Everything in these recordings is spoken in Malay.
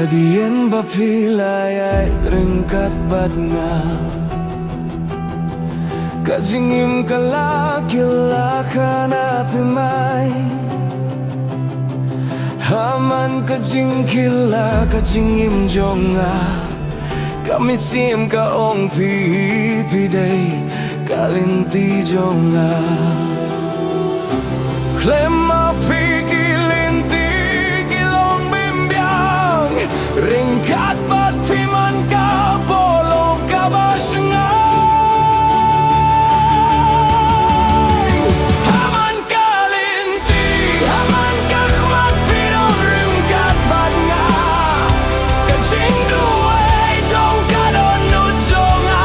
Kadien bapilay ay ringkat bad nga Kajingim kalakila ka natimay Haman kajingkila kajingim jonga Kamisim kaong pipiday kalinti jonga Klema pikilinti kilong bimbyang Ringkat bat piman ka bolong ka basyangay Haman kalinti, haman kakmat pinong ringkat bat nga Kajing duway jong kadonut jonga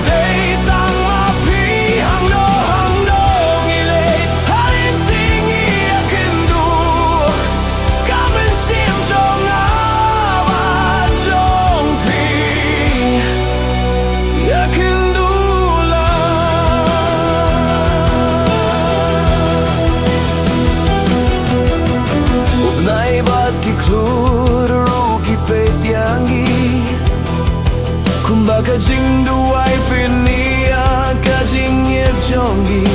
Day tang mapi hangno hangno ngilay Halinting iyakindu Kabensim jonga ba jong pi Yakindu Naibat ki kluru ki petyangi Kumbaga jing duway pinia ka jing yep jongi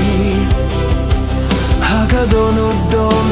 Haka donut don